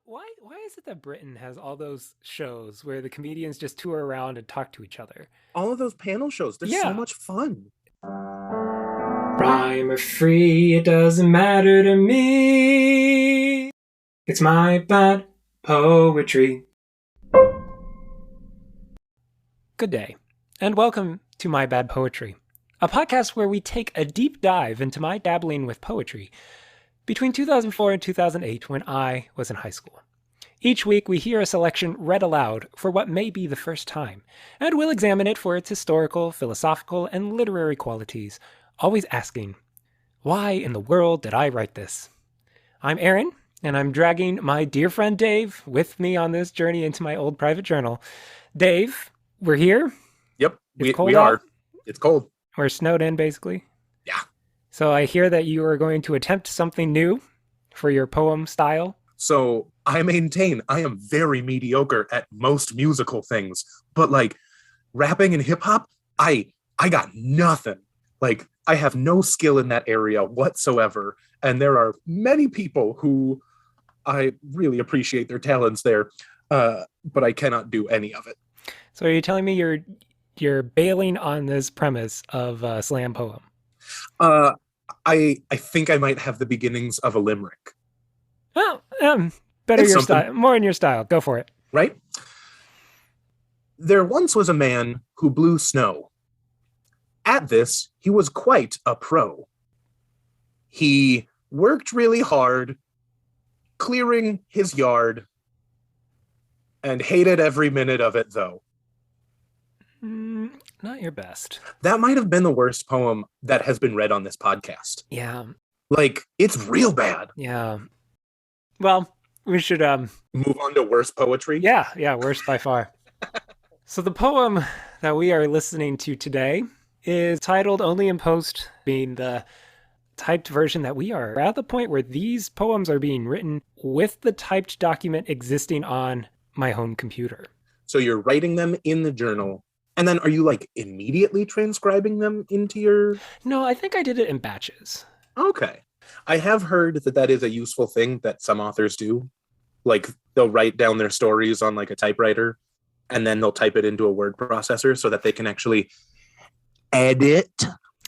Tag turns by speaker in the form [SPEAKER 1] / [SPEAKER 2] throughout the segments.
[SPEAKER 1] Why is it that Britain has all those shows where the comedians just tour around and talk to each other?
[SPEAKER 2] All of those panel shows, they're so
[SPEAKER 1] Yeah.
[SPEAKER 2] much fun.
[SPEAKER 1] Rhyme or free, it doesn't matter to me. It's my bad poetry. Good day, and welcome to My Bad Poetry, a podcast where we take a deep dive into my dabbling with poetry between 2004 and 2008 when I was in high school. Each week we hear a selection read aloud for what may be the first time, and we'll examine it for its historical, philosophical, and literary qualities, always asking, why in the world did I write this? I'm Aaron, and I'm dragging my dear friend Dave with me on this journey into my old private journal. Dave, we're here.
[SPEAKER 2] Yep,
[SPEAKER 1] It's cold
[SPEAKER 2] we
[SPEAKER 1] out.
[SPEAKER 2] are. It's cold.
[SPEAKER 1] We're snowed in, basically.
[SPEAKER 2] Yeah.
[SPEAKER 1] So I hear that you are going to attempt something new for your poem style.
[SPEAKER 2] So I maintain I am very mediocre at most musical things, but like rapping and hip hop, I got nothing. Like I have no skill in that area whatsoever. And there are many people who I really appreciate their talents there, but I cannot do any of it.
[SPEAKER 1] So are you telling me you're bailing on this premise of a slam poem?
[SPEAKER 2] I think I might have the beginnings of a limerick.
[SPEAKER 1] Well, better
[SPEAKER 2] It's
[SPEAKER 1] your
[SPEAKER 2] something.
[SPEAKER 1] style, more in your style. Go for it.
[SPEAKER 2] Right? There once was a man who blew snow. At this, he was quite a pro. He worked really hard, clearing his yard, and hated every minute of it, though.
[SPEAKER 1] Not your best.
[SPEAKER 2] That might have been the worst poem that has been read on this podcast.
[SPEAKER 1] Yeah.
[SPEAKER 2] Like, it's real bad.
[SPEAKER 1] Yeah. Well, we should
[SPEAKER 2] Move on to worse poetry.
[SPEAKER 1] yeah, worst by far. So the poem that we are listening to today is titled Only in Post, being the typed version that we are at the point where these poems are being written with the typed document existing on my home computer.
[SPEAKER 2] So you're writing them in the journal, and then are you like immediately transcribing them into your...
[SPEAKER 1] No, I think I did it in batches.
[SPEAKER 2] Okay. I have heard that that is a useful thing that some authors do. Like they'll write down their stories on like a typewriter and then they'll type it into a word processor so that they can actually edit.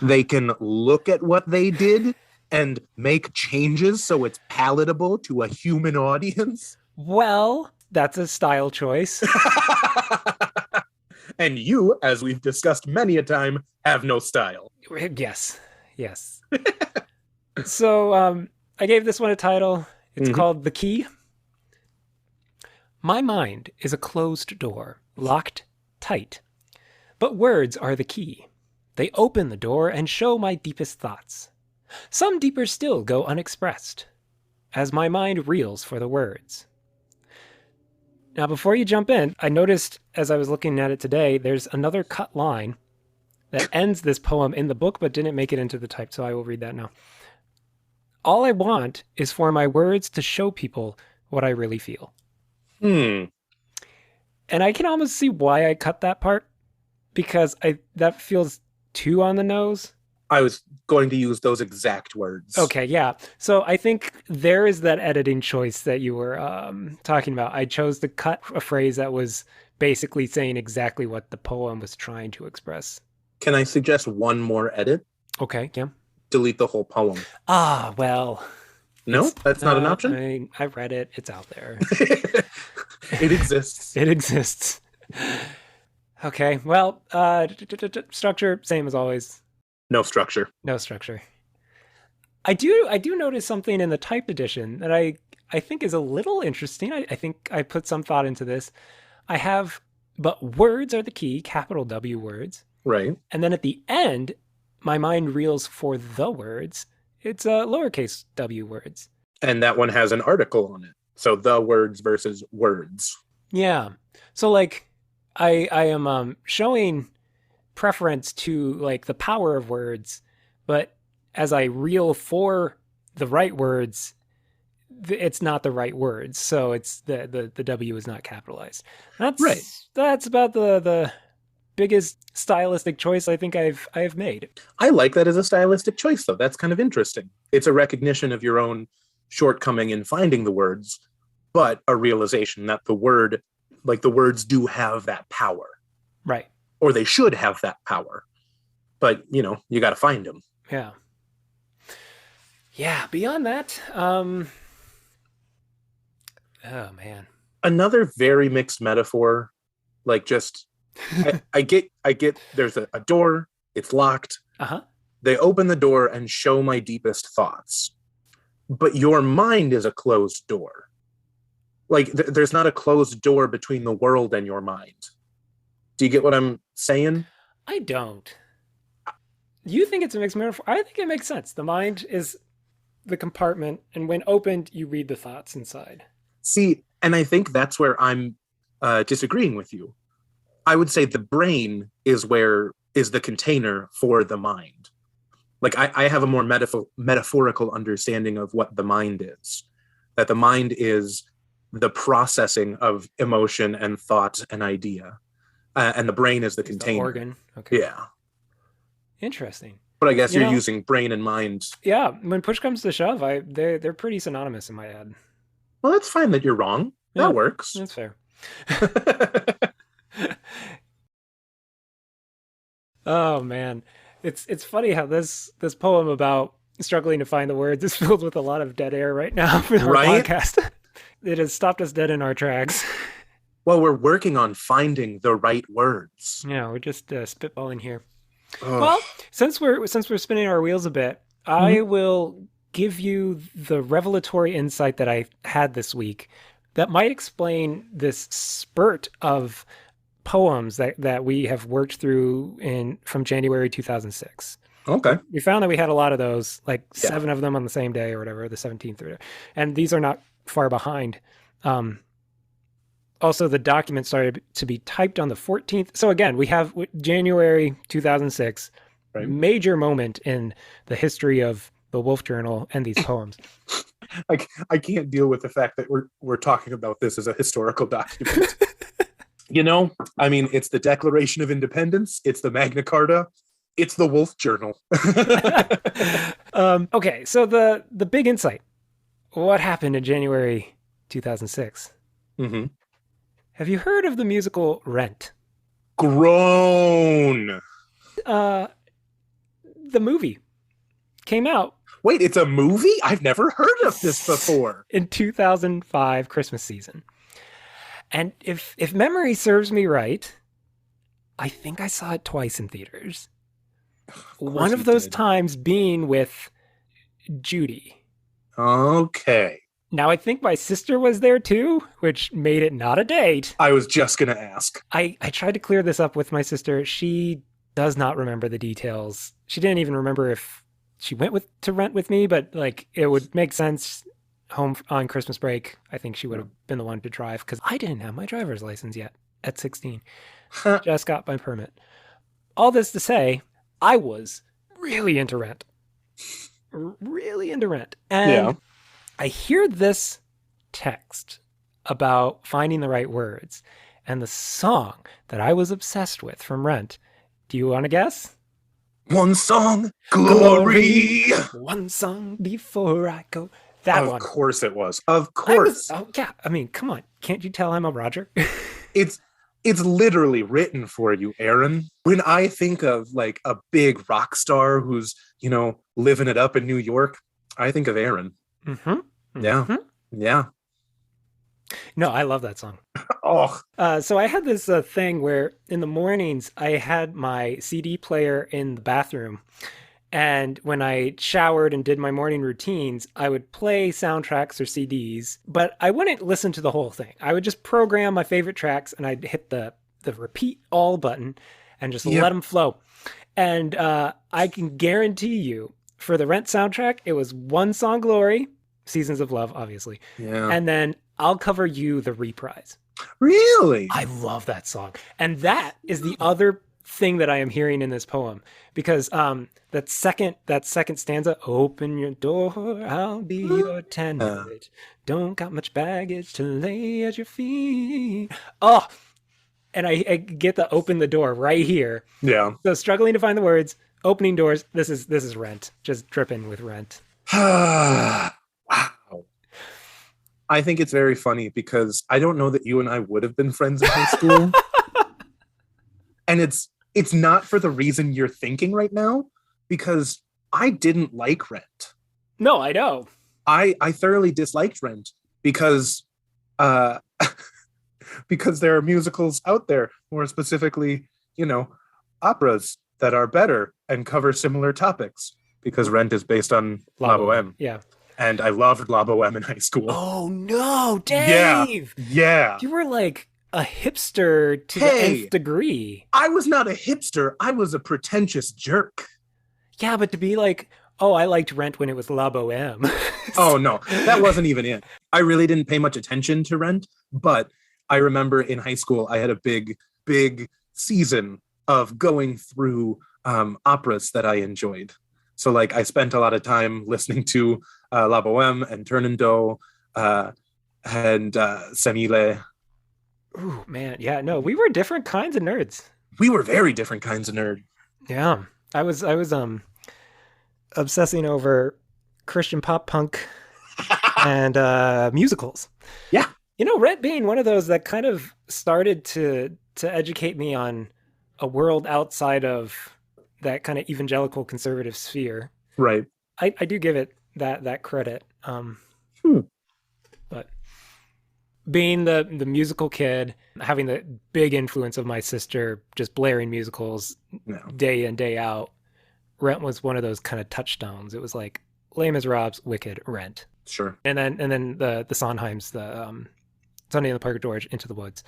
[SPEAKER 2] They can look at what they did and make changes so it's palatable to a human audience.
[SPEAKER 1] Well, that's a style choice.
[SPEAKER 2] And you, as we've discussed many a time, have no style.
[SPEAKER 1] Yes. So I gave this one a title. It's called The Key. My mind is a closed door, locked tight. But words are the key. They open the door and show my deepest thoughts. Some deeper still go unexpressed, as my mind reels for the words. Now, before you jump in, I noticed as I was looking at it today, there's another cut line that ends this poem in the book, but didn't make it into the type, so I will read that now. All I want is for my words to show people what I really feel. And I can almost see why I cut that part, because that feels too on the nose.
[SPEAKER 2] I was going to use those exact words.
[SPEAKER 1] Okay, yeah. So I think there is that editing choice that you were talking about. I chose to cut a phrase that was basically saying exactly what the poem was trying to express.
[SPEAKER 2] Can I suggest one more edit?
[SPEAKER 1] Okay, yeah.
[SPEAKER 2] Delete the whole poem.
[SPEAKER 1] Ah, well.
[SPEAKER 2] No, that's not an option?
[SPEAKER 1] I read it. It's out there.
[SPEAKER 2] It exists.
[SPEAKER 1] It exists. Okay, well, structure, same as always.
[SPEAKER 2] No structure.
[SPEAKER 1] No structure. I do notice something in the typed edition that I think is a little interesting. I think I put some thought into this. But words are the key, capital W words.
[SPEAKER 2] Right.
[SPEAKER 1] And then at the end, my mind reels for the words. It's lowercase w words.
[SPEAKER 2] And that one has an article on it. So the words versus words.
[SPEAKER 1] Yeah. So like I am showing preference to like the power of words, but as I reel for the right words, it's not the right words. So it's the W is not capitalized. That's right. That's about the biggest stylistic choice I think I've made.
[SPEAKER 2] I like that as a stylistic choice, though. That's kind of interesting. It's a recognition of your own shortcoming in finding the words, but a realization that the words do have that power,
[SPEAKER 1] Right.
[SPEAKER 2] or they should have that power. But, you got to find them.
[SPEAKER 1] Yeah. Yeah. Beyond that, oh man.
[SPEAKER 2] Another very mixed metaphor, like just, I get there's a door, it's locked.
[SPEAKER 1] Uh-huh.
[SPEAKER 2] They open the door and show my deepest thoughts. But your mind is a closed door. Like, there's not a closed door between the world and your mind. Do you get what I'm saying?
[SPEAKER 1] I don't. You think it's a mixed metaphor? I think it makes sense. The mind is the compartment, and when opened, you read the thoughts inside.
[SPEAKER 2] See, and I think that's where I'm disagreeing with you. I would say the brain is the container for the mind. Like, I have a more metaphorical understanding of what the mind is. That the mind is the processing of emotion and thought and idea. And the brain is the container.
[SPEAKER 1] The organ. Okay.
[SPEAKER 2] Yeah.
[SPEAKER 1] Interesting.
[SPEAKER 2] But I guess you're using brain and mind.
[SPEAKER 1] Yeah. When push comes to shove, they're pretty synonymous in my head.
[SPEAKER 2] Well, that's fine that you're wrong.
[SPEAKER 1] Yeah,
[SPEAKER 2] that works.
[SPEAKER 1] That's fair. Oh man. It's funny how this poem about struggling to find the words is filled with a lot of dead air right now for our podcast. It has stopped us dead in our tracks.
[SPEAKER 2] Well, we're working on finding the right words.
[SPEAKER 1] Yeah, we're just spitballing here. Oh. Well, since we're spinning our wheels a bit, I will give you the revelatory insight that I had this week that might explain this spurt of poems that we have worked through from January 2006.
[SPEAKER 2] Okay.
[SPEAKER 1] We found that we had a lot of those, like 7 of them on the same day or whatever, the 17th. And these are not far behind. Also, the document started to be typed on the 14th. So again, we have January 2006, right. Major moment in the history of the Wolf Journal and these poems.
[SPEAKER 2] I can't deal with the fact that we're talking about this as a historical document. I mean, it's the Declaration of Independence. It's the Magna Carta. It's the Wolf Journal.
[SPEAKER 1] Okay, so the big insight. What happened in January 2006?
[SPEAKER 2] Mm-hmm.
[SPEAKER 1] Have you heard of the musical Rent?
[SPEAKER 2] Groan.
[SPEAKER 1] The movie came out.
[SPEAKER 2] Wait, it's a movie? I've never heard of this before.
[SPEAKER 1] In 2005 Christmas season. And if memory serves me right, I think I saw it twice in theaters. One of those times being with Judy.
[SPEAKER 2] Okay.
[SPEAKER 1] Now, I think my sister was there too, which made it not a date.
[SPEAKER 2] I was just going to ask.
[SPEAKER 1] I tried to clear this up with my sister. She does not remember the details. She didn't even remember if she went to Rent with me, but like it would make sense home on Christmas break. I think she would have been the one to drive because I didn't have my driver's license yet at 16. Just got my permit. All this to say, I was really into Rent. Really into Rent. And I hear this text about finding the right words and the song that I was obsessed with from Rent. Do you want to guess?
[SPEAKER 2] One song, glory.
[SPEAKER 1] One song before I go. That one.
[SPEAKER 2] Of course it was. Of course.
[SPEAKER 1] Yeah. I mean, come on. Can't you tell I'm a Roger?
[SPEAKER 2] It's literally written for you, Aaron. When I think of like a big rock star who's, living it up in New York, I think of Aaron.
[SPEAKER 1] Mm-hmm. Mm-hmm.
[SPEAKER 2] Yeah. Yeah.
[SPEAKER 1] No, I love that song.
[SPEAKER 2] Oh.
[SPEAKER 1] So I had this thing where in the mornings I had my CD player in the bathroom. And when I showered and did my morning routines, I would play soundtracks or CDs, but I wouldn't listen to the whole thing. I would just program my favorite tracks and I'd hit the repeat all button and just let them flow. And I can guarantee you for the Rent soundtrack, it was One Song Glory, Seasons of Love, obviously.
[SPEAKER 2] Yeah.
[SPEAKER 1] And then I'll Cover You, the reprise.
[SPEAKER 2] Really?
[SPEAKER 1] I love that song. And that is the other thing that I am hearing in this poem, because that second stanza, open your door, I'll be your tenant, don't got much baggage to lay at your feet. Oh, and I get the open the door right here.
[SPEAKER 2] Yeah.
[SPEAKER 1] So struggling to find the words, opening doors. This is Rent, just dripping with Rent.
[SPEAKER 2] Wow. I think it's very funny because I don't know that you and I would have been friends in high school. And it's not for the reason you're thinking right now, because I didn't like Rent.
[SPEAKER 1] No, I know.
[SPEAKER 2] I thoroughly disliked Rent because uh because there are musicals out there, more specifically, operas that are better and cover similar topics, because Rent is based on La Boheme.
[SPEAKER 1] Yeah.
[SPEAKER 2] And I loved La Boheme in high school.
[SPEAKER 1] Oh no,
[SPEAKER 2] Yeah.
[SPEAKER 1] Dave!
[SPEAKER 2] Yeah.
[SPEAKER 1] You were like a hipster to the nth degree.
[SPEAKER 2] I was not a hipster. I was a pretentious jerk.
[SPEAKER 1] Yeah, but to be like, oh, I liked Rent when it was La Boheme.
[SPEAKER 2] Oh no, that wasn't even it. I really didn't pay much attention to Rent, but I remember in high school I had a big season of going through operas that I enjoyed. So like I spent a lot of time listening to La Boheme and Turnandot and Semile.
[SPEAKER 1] Ooh, man. Yeah, no, we were different kinds of nerds.
[SPEAKER 2] We were very different kinds of nerd.
[SPEAKER 1] Yeah. I was obsessing over Christian pop punk and musicals.
[SPEAKER 2] Yeah.
[SPEAKER 1] Rhett being one of those that kind of started to educate me on a world outside of that kind of evangelical conservative sphere.
[SPEAKER 2] Right.
[SPEAKER 1] I do give it that credit. But being the musical kid, having the big influence of my sister just blaring musicals day in, day out, Rent was one of those kind of touchstones. It was like Les Miserables, Wicked, Rent.
[SPEAKER 2] Sure.
[SPEAKER 1] And then the Sondheims, the Sunday in the Park at George, Into the Woods.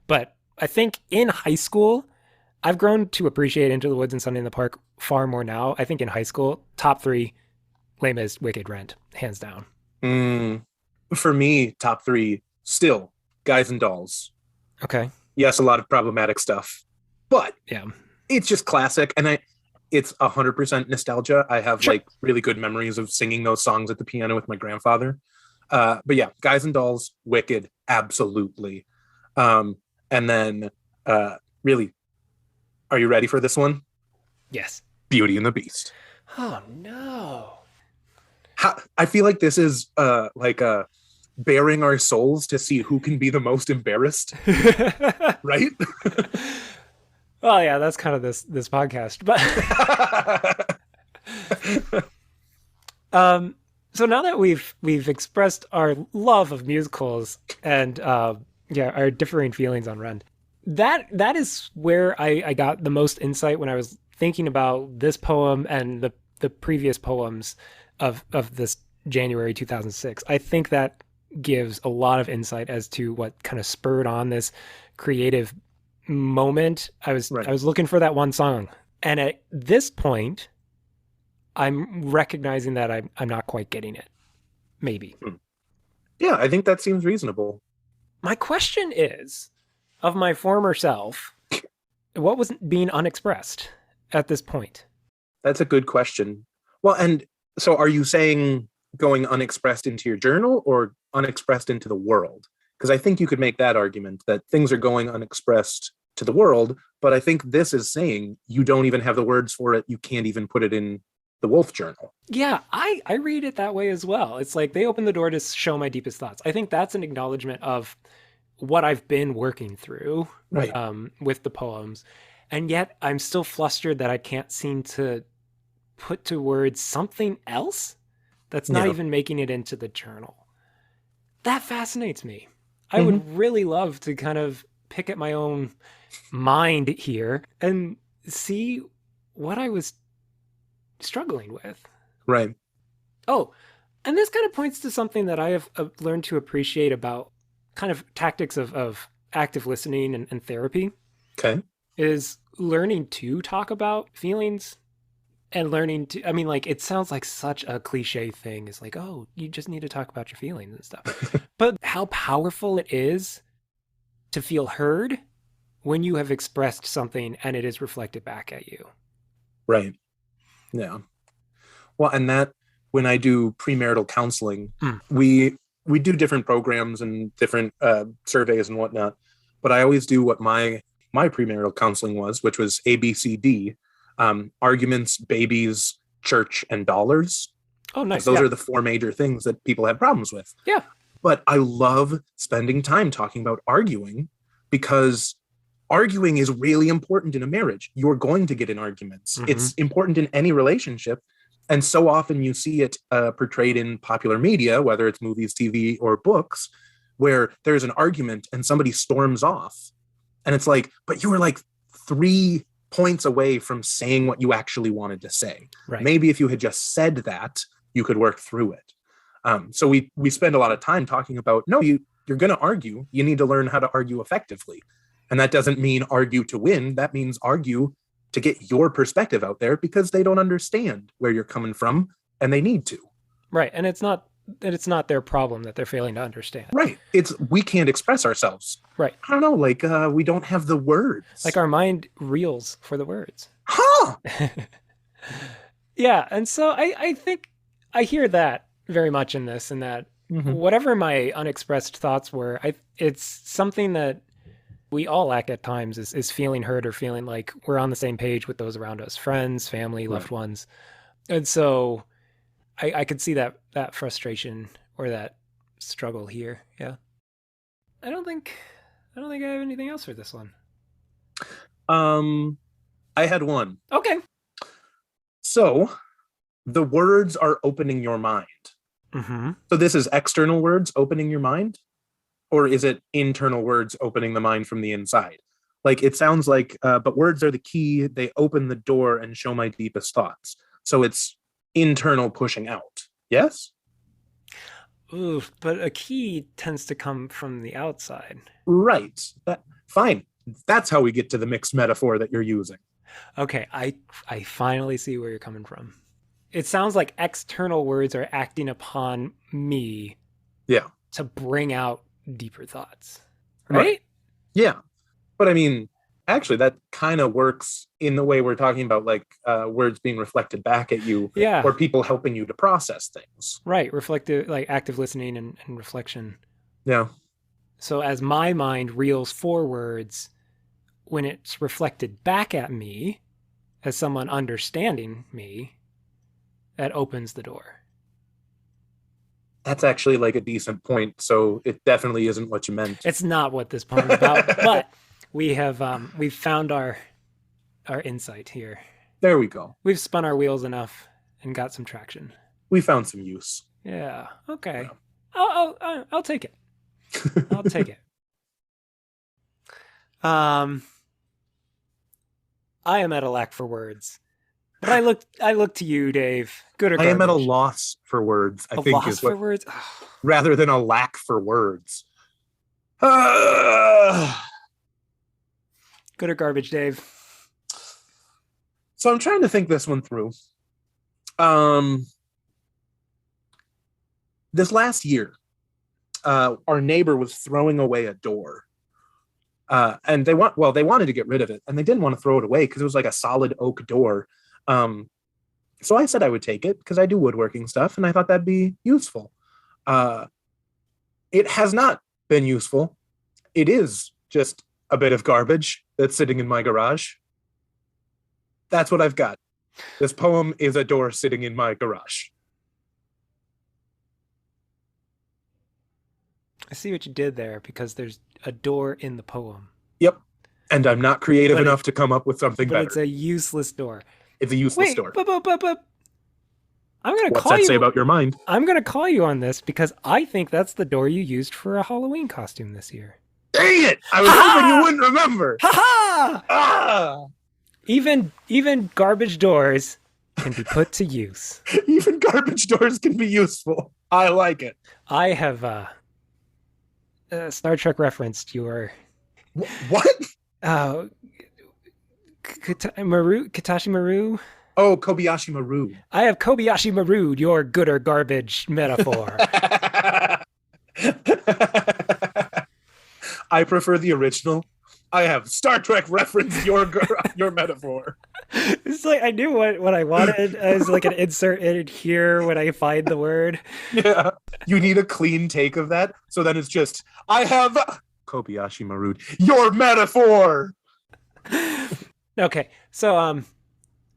[SPEAKER 1] But I think in high school, I've grown to appreciate Into the Woods and Sunday in the Park far more now. I think in high school, top 3, Les Mis, Wicked, Rent, hands down.
[SPEAKER 2] For me, top 3, still, Guys and Dolls.
[SPEAKER 1] Okay.
[SPEAKER 2] Yes, a lot of problematic stuff, but
[SPEAKER 1] yeah,
[SPEAKER 2] it's just classic. And it's 100% nostalgia. I have like really good memories of singing those songs at the piano with my grandfather. But yeah, Guys and Dolls, Wicked, absolutely. And then really, are you ready for this one?
[SPEAKER 1] Yes.
[SPEAKER 2] Beauty and the Beast.
[SPEAKER 1] Oh no.
[SPEAKER 2] I feel like this is bearing our souls to see who can be the most embarrassed. Right?
[SPEAKER 1] Well, yeah, that's kind of this podcast. But so now that we've expressed our love of musicals and our differing feelings on Rent, that is where I got the most insight when I was thinking about this poem and the previous poems of this January 2006. I think that gives a lot of insight as to what kind of spurred on this creative moment. I was looking for that one song, and at this point I'm recognizing that I'm not quite getting it. Maybe.
[SPEAKER 2] Yeah, I think that seems reasonable.
[SPEAKER 1] My question is, of my former self, what was being unexpressed at this point?
[SPEAKER 2] That's a good question. Well, and so are you saying going unexpressed into your journal or unexpressed into the world? Because I think you could make that argument that things are going unexpressed to the world, but I think this is saying you don't even have the words for it. You can't even put it in the Wolf Journal. Yeah,
[SPEAKER 1] I read it that way as well. It's like they open the door to show my deepest thoughts. I think that's an acknowledgement of what I've been working through with the poems. And yet I'm still flustered that I can't seem to put to words something else that's not even making it into the journal. That fascinates me. I would really love to kind of pick at my own mind here and see what I was struggling with.
[SPEAKER 2] Right.
[SPEAKER 1] Oh, and this kind of points to something that I have learned to appreciate about kind of tactics of active listening and therapy.
[SPEAKER 2] Okay.
[SPEAKER 1] Is learning to talk about feelings and learning to, I mean, like, it sounds like such a cliche thing. It's like, oh, you just need to talk about your feelings and stuff. But how powerful it is to feel heard when you have expressed something and it is reflected back at you.
[SPEAKER 2] Right. Yeah. Well, and that when I do premarital counseling, we do different programs and different surveys and whatnot. But I always do what my premarital counseling was, which was ABCD, arguments, babies, church, and dollars.
[SPEAKER 1] Oh, nice.
[SPEAKER 2] Those are the 4 major things that people have problems with.
[SPEAKER 1] Yeah.
[SPEAKER 2] But I love spending time talking about arguing because arguing is really important in a marriage. You're going to get in arguments. It's important in any relationship. And so often you see it portrayed in popular media, whether it's movies, TV, or books, where there's an argument and somebody storms off. And it's like, but you were like 3 points away from saying what you actually wanted to say.
[SPEAKER 1] Right.
[SPEAKER 2] Maybe if you had just said that, you could work through it. So we spend a lot of time talking about, no, you're going to argue. You need to learn how to argue effectively. And that doesn't mean argue to win. That means argue to get your perspective out there because they don't understand where you're coming from and they need to.
[SPEAKER 1] Right. And it's not their problem that they're failing to understand.
[SPEAKER 2] Right. We can't express ourselves.
[SPEAKER 1] Right.
[SPEAKER 2] I don't know, like we don't have the words.
[SPEAKER 1] Like our mind reels for the words.
[SPEAKER 2] Huh.
[SPEAKER 1] Yeah. And so I think I hear that very much in this, and that whatever my unexpressed thoughts were, it's something that we all lack at times is feeling heard or feeling like we're on the same page with those around us, friends, family, loved ones. And so I could see that frustration or that struggle here. Yeah. I don't think I have anything else for this one.
[SPEAKER 2] I had one.
[SPEAKER 1] Okay.
[SPEAKER 2] So the words are opening your mind. So this is external words opening your mind? Or is it internal words opening the mind from the inside? Like it sounds like, but words are the key. They open the door and show my deepest thoughts. So it's internal pushing out. Yes?
[SPEAKER 1] Ooh, but a key tends to come from the outside.
[SPEAKER 2] Right. Fine. That's how we get to the mixed metaphor that you're using.
[SPEAKER 1] Okay, I finally see where you're coming from. It sounds like external words are acting upon me.
[SPEAKER 2] Yeah.
[SPEAKER 1] To bring out deeper thoughts. Right?
[SPEAKER 2] Yeah. But I mean, actually, that kind of works in the way we're talking about, like words being reflected back at you.
[SPEAKER 1] Yeah.
[SPEAKER 2] Or people helping you to process things.
[SPEAKER 1] Right. Reflective, like active listening and reflection.
[SPEAKER 2] Yeah.
[SPEAKER 1] So as my mind reels forwards, when it's reflected back at me as someone understanding me, that opens the door.
[SPEAKER 2] That's actually like a decent point. So it definitely isn't what you meant.
[SPEAKER 1] It's not what this poem's about, but we've found our insight here.
[SPEAKER 2] There we go.
[SPEAKER 1] We've spun our wheels enough and got some traction.
[SPEAKER 2] We found some use.
[SPEAKER 1] Yeah. Okay. Yeah. I'll take it. I'll take it. I am at a lack for words. But I look to you, Dave. Good or garbage?
[SPEAKER 2] I am at a loss for words. I think
[SPEAKER 1] loss
[SPEAKER 2] is what,
[SPEAKER 1] for words,
[SPEAKER 2] rather than a lack for words.
[SPEAKER 1] Good or garbage, Dave?
[SPEAKER 2] So I'm trying to think this one through. This last year, our neighbor was throwing away a door. And they wanted to get rid of it, and they didn't want to throw it away because it was like a solid oak door. So I said I would take it because I do woodworking stuff, and I thought that'd be useful. It has not been useful. It is just a bit of garbage that's sitting in my garage. That's what I've got. This poem is a door sitting in my garage.
[SPEAKER 1] I see what you did there, because there's a door in the poem.
[SPEAKER 2] Yep. And I'm not creative enough to come up with something better.
[SPEAKER 1] It's a useless door.
[SPEAKER 2] It's a useless door.
[SPEAKER 1] But I'm going to call you.
[SPEAKER 2] What's that say about your mind?
[SPEAKER 1] I'm going to call you on this because I think that's the door you used for a Halloween costume this year.
[SPEAKER 2] Dang it! I was hoping you wouldn't remember.
[SPEAKER 1] Ha-ha!
[SPEAKER 2] Ah!
[SPEAKER 1] Even garbage doors can be put to use.
[SPEAKER 2] Even garbage doors can be useful. I like it.
[SPEAKER 1] I have Star Trek referenced your...
[SPEAKER 2] What?
[SPEAKER 1] Katashi Maru?
[SPEAKER 2] Oh, Kobayashi Maru.
[SPEAKER 1] I have Kobayashi Maru, your good or garbage metaphor.
[SPEAKER 2] I prefer the original. I have Star Trek referenced your metaphor.
[SPEAKER 1] It's like I knew what I wanted as like an insert in here when I find the word.
[SPEAKER 2] Yeah. You need a clean take of that. So then it's just, I have Kobayashi Maru, your metaphor.
[SPEAKER 1] Okay, so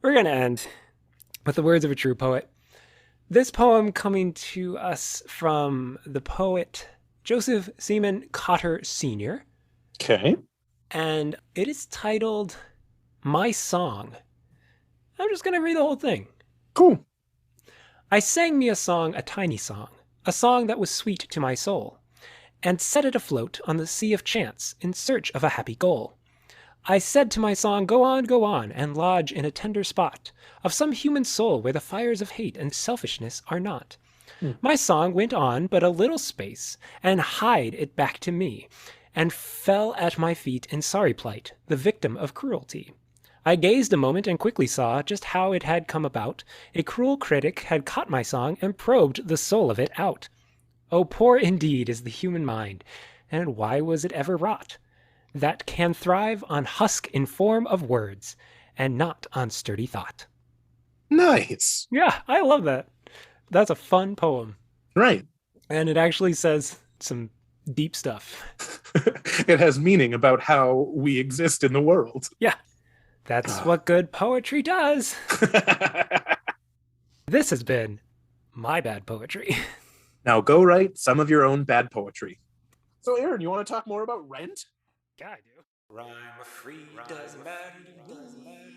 [SPEAKER 1] we're going to end with the words of a true poet. This poem coming to us from the poet Joseph Seamon Cotter Sr.,
[SPEAKER 2] Okay.
[SPEAKER 1] and it is titled My Song. I'm just going to read the whole thing.
[SPEAKER 2] Cool.
[SPEAKER 1] I sang me a song, a tiny song, a song that was sweet to my soul, and set it afloat on the sea of chance in search of a happy goal. I said to my song, go on, and lodge in a tender spot of some human soul where the fires of hate and selfishness are not.
[SPEAKER 2] Hmm.
[SPEAKER 1] My song went on but a little space, and hied it back to me, and fell at my feet in sorry plight, the victim of cruelty. I gazed a moment and quickly saw just how it had come about. A cruel critic had caught my song and probed the soul of it out. Oh, poor indeed is the human mind, and why was it ever wrought, that can thrive on husk in form of words, and not on sturdy thought.
[SPEAKER 2] Nice.
[SPEAKER 1] Yeah, I love that. That's a fun poem.
[SPEAKER 2] Right.
[SPEAKER 1] And it actually says some deep stuff.
[SPEAKER 2] It has meaning about how we exist in the world.
[SPEAKER 1] Yeah, that's what good poetry does. This has been my bad poetry.
[SPEAKER 2] Now go write some of your own bad poetry. So, Aaron, you want to talk more about Rent?
[SPEAKER 1] God, I do. Rhyme free doesn't matter.